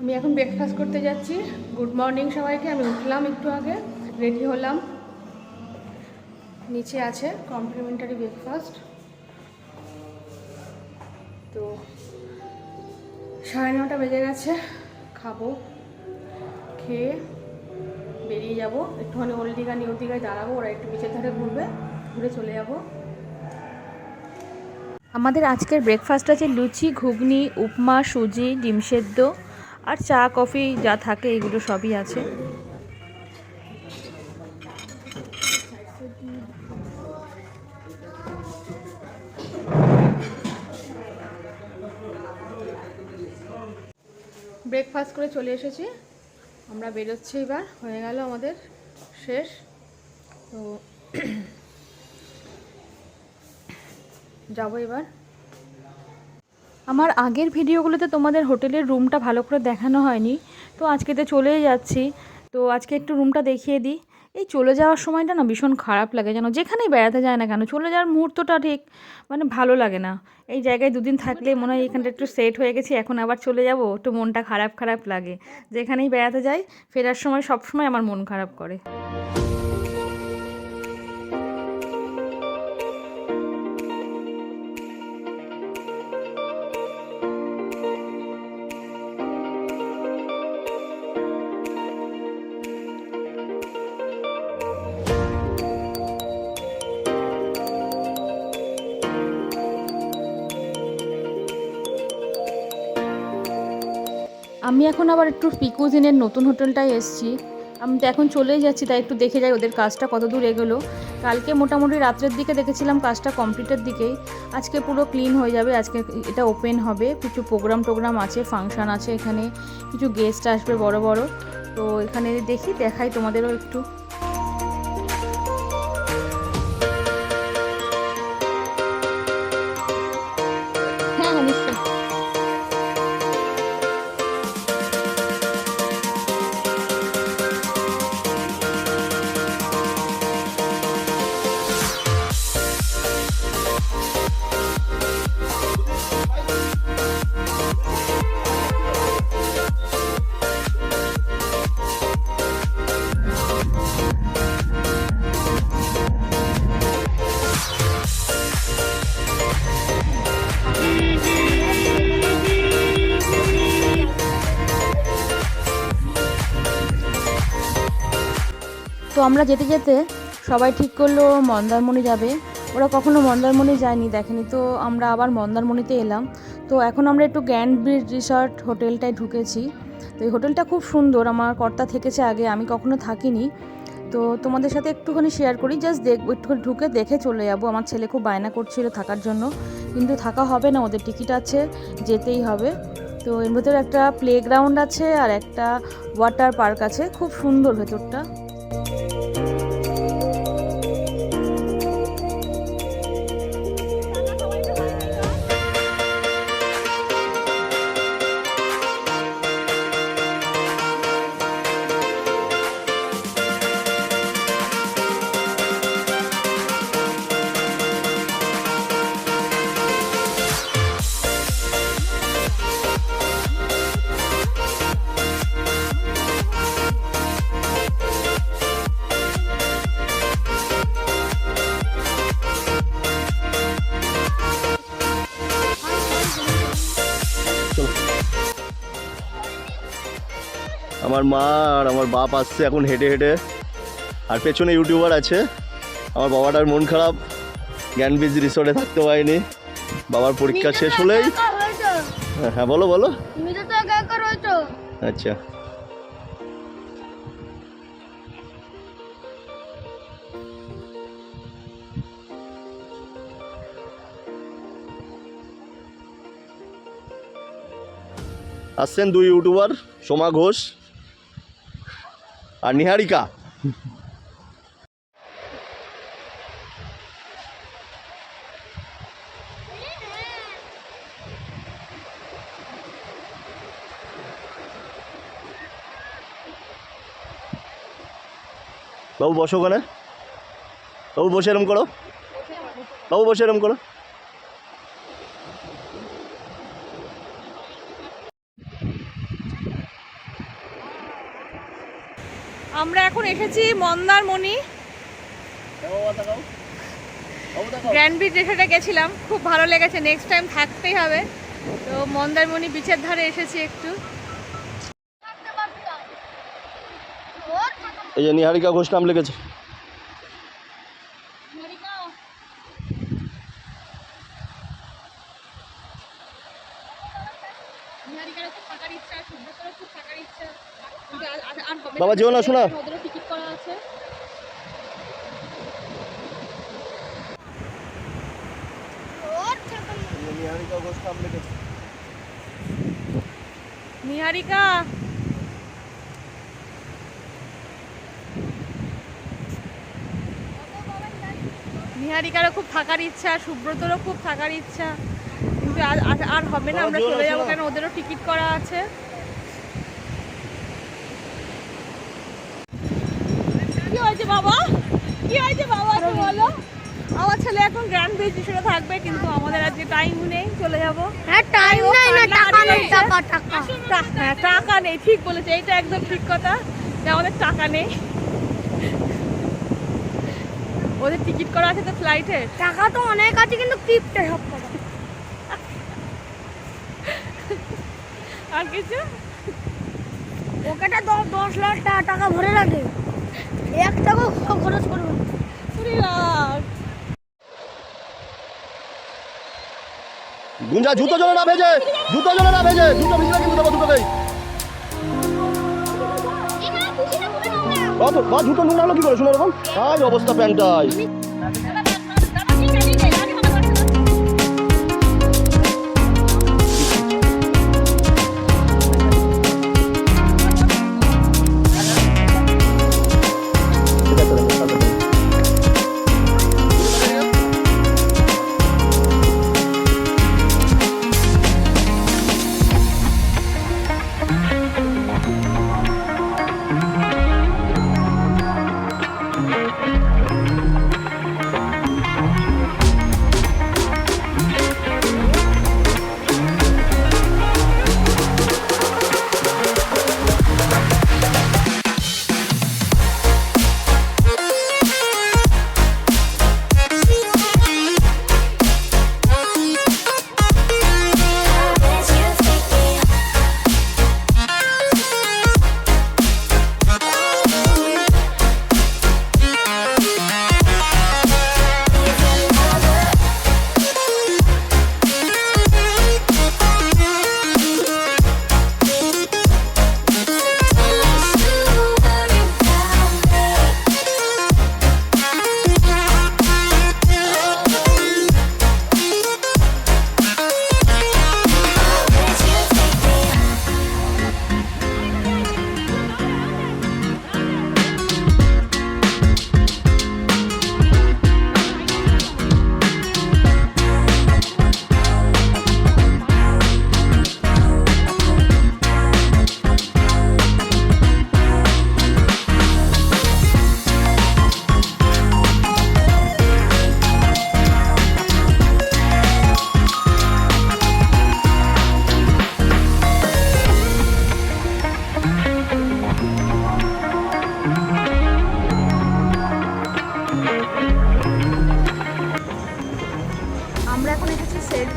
আমি এখন ব্রেকফাস্ট করতে যাচ্ছি। গুড মর্নিং সবাইকে। আমি উঠলাম একটু আগে, রেডি হলাম। নিচে আছে কমপ্লিমেন্টারি ব্রেকফাস্ট। তো 9:30 বেজে গেছে, খাবো। খেয়ে বেরিয়ে যাব, একটুখানি ওল্ড দীঘা নিউ দীঘায় দাঁড়াবো, ওরা একটু বিচের ধারে ঘুরবে, ঘুরে চলে যাব। আমাদের আজকের ব্রেকফাস্ট আছে লুচি, ঘুগনি, উপমা, সুজি, ডিম সেদ্ধ আর চা কফি যা থাকে এগুলো সবই আছে। ব্রেকফাস্ট করে চলে এসেছি, আমরা বেরোচ্ছি। এবার হয়ে গেল আমাদের শেষ। তো যাবো এবার। আমার আগের ভিডিওগুলোতে তোমাদের হোটেলের রুমটা ভালো করে দেখানো হয়নি, তো আজকে তো চলেই যাচ্ছি। তো আজকে একটু রুমটা দেখিয়ে দিই। এই চলে যাওয়ার সময়টা না ভীষণ খারাপ লাগে, যেন যেখানেই বেড়াতে যায় না কেন চলে যাওয়ার মুহূর্তটা ঠিক মানে ভালো লাগে না। এই জায়গায় দুদিন থাকলে মনে হয় এখানটা একটু সেট হয়ে গেছি, এখন আবার চলে যাব, একটু মনটা খারাপ খারাপ লাগে। যেখানেই বেড়াতে যাই ফেরার সময় সবসময় আমার মন খারাপ করে। আমি এখন আবার একটু পিকুজিনের নতুন হোটেলটায় এসেছি। আমি তো এখন চলেই যাচ্ছি, তাই একটু দেখে যাই ওদের কাজটা কত দূর এগোলো। কালকে মোটামুটি রাত্রের দিকে দেখেছিলাম কাজটা কমপ্লিটের দিকেই, আজকে পুরো ক্লিন হয়ে যাবে। আজকে এটা ওপেন হবে, কিছু প্রোগ্রাম আছে, ফাংশান আছে এখানে, কিছু গেস্ট আসবে বড় বড়। তো এখানে দেখাই তোমাদেরও একটু। হ্যাঁ হ্যাঁ নিশ্চয়ই। তো আমরা যেতে যেতে সবাই ঠিক করলো মন্দারমণি যাবে। ওরা কখনো মন্দারমণি যায়নি, দেখেনি, তো আমরা আবার মন্দারমণিতে এলাম। তো এখন আমরা একটু গ্র্যান্ড ব্রিজ রিসর্ট হোটেলটায় ঢুকেছি। তো এই হোটেলটা খুব সুন্দর, আমার কর্তা থেকেছে আগে, আমি কখনো থাকিনি। তো তোমাদের সাথে একটুখানি শেয়ার করি, জাস্ট একটু ঢুকে দেখে চলে যাবো। আমার ছেলে খুব বায়না করছিল থাকার জন্য, কিন্তু থাকা হবে না, ওদের টিকিট আছে, যেতেই হবে। তো এর ভেতরে একটা প্লেগ্রাউন্ড আছে আর একটা ওয়াটার পার্ক আছে, খুব সুন্দর ভেতরটা। আমার মা আর আমার বাপ আসছে এখন হেঁটে হেঁটে, আর পেছনে ইউটিউবার আছে। আমার বাবাটার মন খারাপ, জ্ঞান ব্রিজ রিসোর্টে থাকতে পারেনি, বাবার পরীক্ষা শেষ হলেই। হ্যাঁ বলো বলো। আচ্ছা, আসছেন দুই ইউটিউবার, সোমা ঘোষ আর নিহারিকা। বাবু বসো ওখানে, বাবু বসে এরম করো, বাবু বসে এরম করো। আমরা এখন এসেছি মন্দারমণি। গ্র্যান্ড বিচ রিসর্টে গেছিলাম, খুব ভালো লেগেছে, নেক্সট টাইম থাকতেই হবে। তো মন্দারমণি বিচের ধারে এসেছি একটু। এই যে নিহারিকা ঘোষ নাম লিখেছে। বাবা যেও না, শোনা। নিহারিকা নিহারিকারও খুব থাকার ইচ্ছা, সুব্রতরও খুব থাকার ইচ্ছা, কিন্তু আর হবে না, আমরা চলে যাবো, কেন ওদেরও টিকিট করা আছে। কি হয়েছে বাবা, কি হয়েছে বাবা, তো বলো। আমার ছেলে এখন গ্র্যান্ড বিচ রিসর্টে থাকবে, কিন্তু আমাদের আজকে টাইম নেই, চলে যাবো। হ্যাঁ টাইম নাই না, টাকা নেই, হ্যাঁ টাকা নেই, ঠিক বলেছে, এইটা একদম ঠিক কথা যে আমাদের টাকা নেই। ওদের টিকিট করা আছে তো ফ্লাইটের। টাকা তো অনেক আছে, কিন্তু কিপটে সব টাকা। আর কিছু পকেটে 10 লাখ টাকা ভরে রাখে, 1 টাকাও খরচ করবে না। গুঞ্জা জুতো জলে না ভেজে, জুতো জলে না ভেজে, জুতো ভিজলে কিন্তু দেবো দুটোকেই। বা জুতো নুন হলো কি করে, শুনে এরকম তাই অবস্থা প্যান্টাই।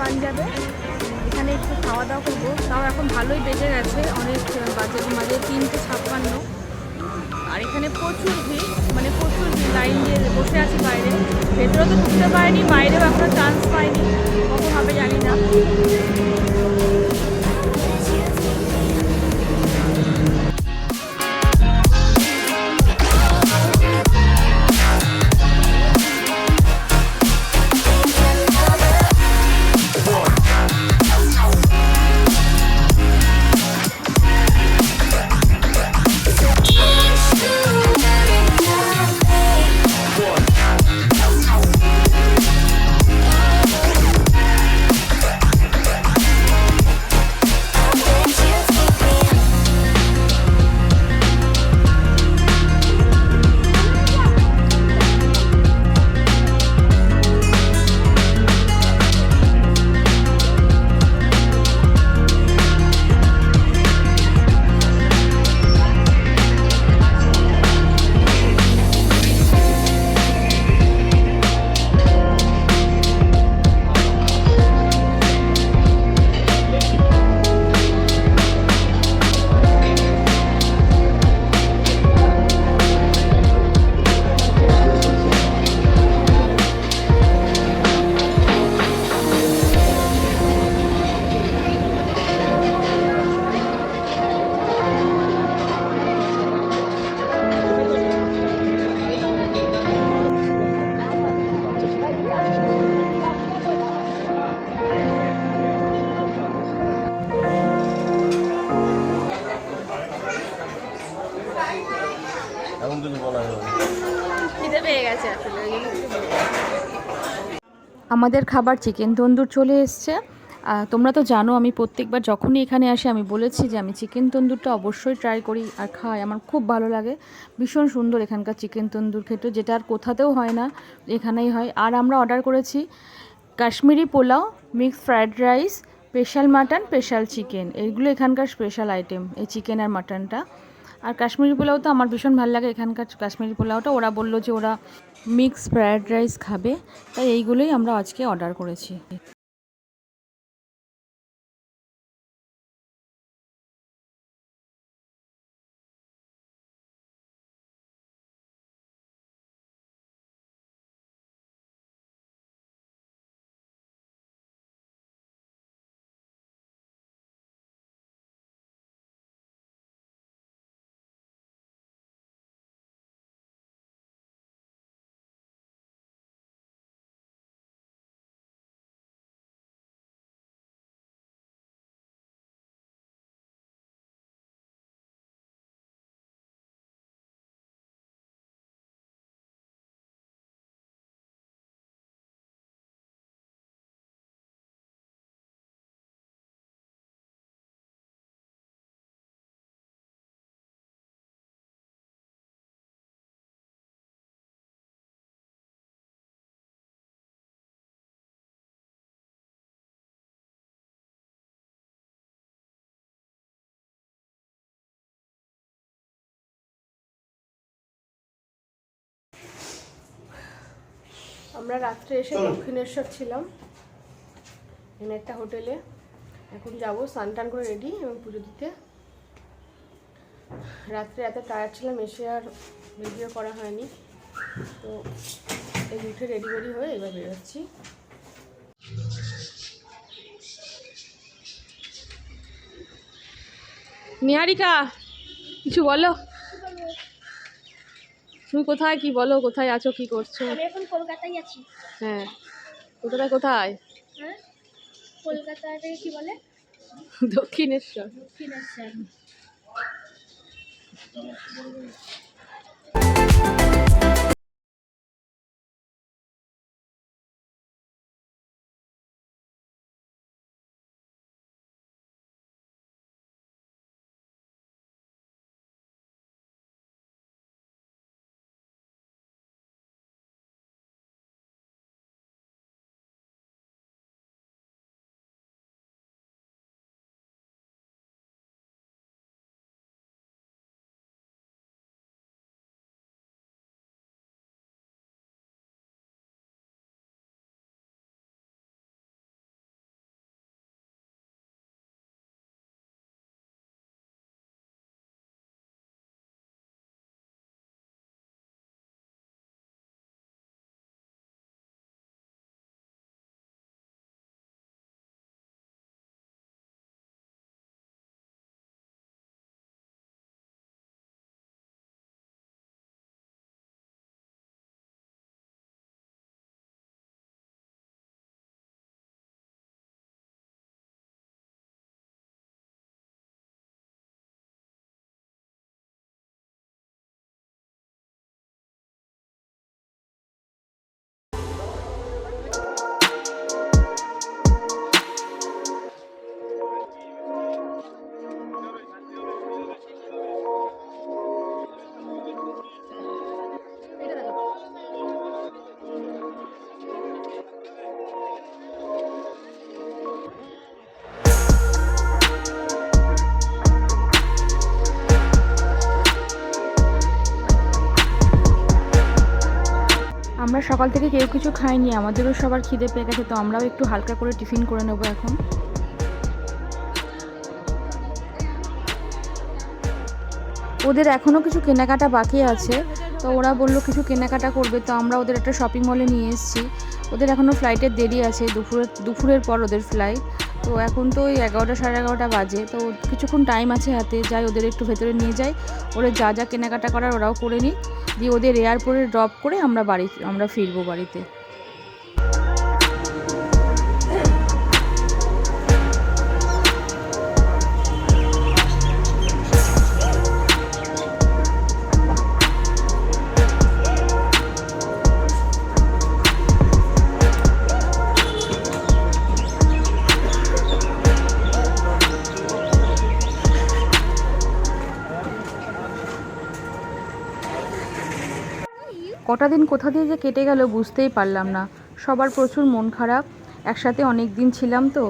পাঞ্জাবে, এখানে একটু খাওয়া দাওয়া করবো। তাও এখন ভালোই বেজে গেছে, অনেক বাজে 3:56। আর এখানে প্রচুর ভিড়, মানে প্রচুর ভিড়, লাইন দিয়ে বসে আছি বাইরে। ভেতরে তো ঢুকতে পারিনি, বাইরেও এখনো চান্স পাইনি, কখন হবে জানি না। গেছে আসলে। আমাদের খাবার চিকেন তন্দুর চলে এসছে। তোমরা তো জানো আমি প্রত্যেকবার যখনই এখানে আসি আমি বলেছি যে আমি চিকেন তন্দুরটা অবশ্যই ট্রাই করি আর খাই, আমার খুব ভালো লাগে। ভীষণ সুন্দর এখানকার চিকেন তন্দুর খেতে, যেটা আর কোথাতেও হয় না, এখানেই হয়। আর আমরা অর্ডার করেছি Kashmiri pulao, mixed fried rice, special mutton, special chicken. এইগুলো এখানকার স্পেশাল আইটেম, এই চিকেন আর মাটনটা। আর কাশ্মীরি পোলাও তো আমার ভীষণ ভালো লাগে, এখানকার কাশ্মীরি পোলাওটা। ওরা বললো যে ওরা মিক্সড ফ্রায়েড রাইস খাবে, তাই এইগুলোই আমরা আজকে অর্ডার করেছি। আমরা রাত্রে এসে দক্ষিণেশ্বর ছিলাম, এখানে একটা হোটেলে। এখন যাব স্নান টান করে রেডি এবং পুজো দিতে। রাত্রে এত টায়ার্ড ছিলাম, এসে আর ভিডিও করা হয়নি, তো এই উঠে রেডি রেডি হয়ে এবার বেরোচ্ছি। নিহারিকা কিছু বলো, তুমি কোথায়, কি বলো, কোথায় আছো, কি করছো? আমি এখন কলকাতায় আছি। হ্যাঁ, কলকাতায় কোথায়? হ্যাঁ, কলকাতাতে কি বলে, দক্ষিণেশ্বর। দক্ষিণেশ্বর। আমরা সকাল থেকে কেউ কিছু খাইনি, আমাদেরও সবার খিদে পেয়ে গেছে, তো আমরাও একটু হালকা করে টিফিন করে নেব এখন। ওদের এখনও কিছু কেনাকাটা বাকি আছে, তো ওরা বললো কিছু কেনাকাটা করবে, তো আমরা ওদের একটা শপিং মলে নিয়ে এসেছি। ওদের এখনও ফ্লাইটের দেরি আছে, দুপুরের পর ওদের ফ্লাইট। তো এখন তো ওই 11টা সাড়ে 11টা বাজে, তো কিছুক্ষণ টাইম আছে হাতে, যাই ওদের একটু ভেতরে নিয়ে যাই, ওরা যা যা কেনাকাটা করার ওরাও করে নিই, দিয়ে ওদের এয়ারপোর্টে ড্রপ করে আমরা ফিরবো বাড়িতে। কটা দিন কোথা দিয়ে যে কেটে গেল বুঝতেই পারলাম না। সবার প্রচুর মন খারাপ, একসাথে অনেক দিন ছিলাম তো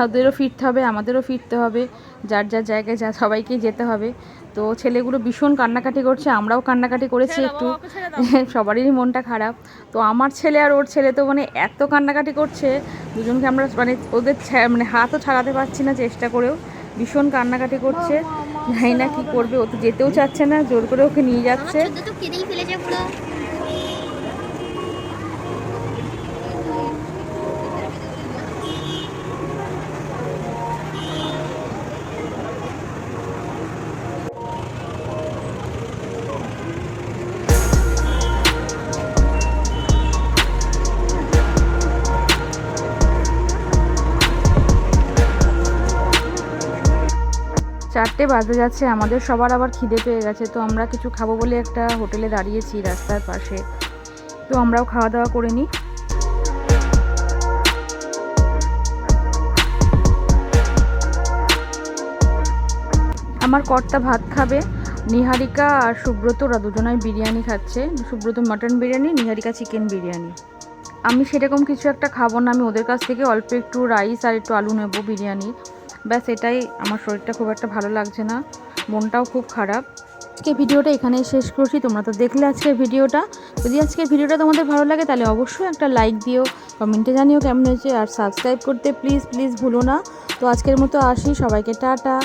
ওদেরও ফিরতে হবে, আমাদেরও ফিরতে হবে, যার যার জায়গায় সবাইকেই যেতে হবে। তো ছেলেগুলো ভীষণ কান্নাকাটি করছে, আমরাও কান্নাকাটি করেছি একটু, সবারই মনটা খারাপ। তো আমার ছেলে আর ওর ছেলে তো মানে এত কান্নাকাটি করছে, দুজনকে আমরা মানে ওদের মানে হাতও ছাড়াতে পারছি না চেষ্টা করেও, ভীষণ কান্নাকাটি করছে। জানি না কী করবে, ও তো যেতেও চাচ্ছে না, জোর করে ওকে নিয়ে যাচ্ছে। তো কেঁদেই ফেলেছে পুরো। চারটে বাজে যাচ্ছে, আমাদের সবার আবার খিদে পেয়ে গেছে। তো আমরা কিছু খাবো বলে একটা হোটেলে দাঁড়িয়েছি রাস্তার পাশে, তো আমরাও খাওয়া দাওয়া করে নিই। আমার কর্তা ভাত খাবে, নিহারিকা আর সুব্রত ওরা দুজনাই বিরিয়ানি খাচ্ছে। সুব্রত মাটন বিরিয়ানি, নিহারিকা চিকেন বিরিয়ানি। আমি সেরকম কিছু একটা খাবো না, আমি ওদের কাছ থেকে অল্প একটু রাইস আর একটু আলু নেবো বিরিয়ানি, ব্যাস এটাই। আমার শরীরটা খুব একটা ভালো লাগছে না, মনটাও খুব খারাপ। আজকে ভিডিওটা এখানেই শেষ করছি। তোমরা তো দেখলে আজকের ভিডিওটা। যদি আজকের ভিডিওটা তোমাদের ভালো লাগে তাহলে অবশ্যই একটা লাইক দিও, কমেন্টে জানিও কেমন হয়েছে, আর সাবস্ক্রাইব করতে প্লিজ ভুলো না। তো আজকের মতো আসি, সবাইকে টাটা।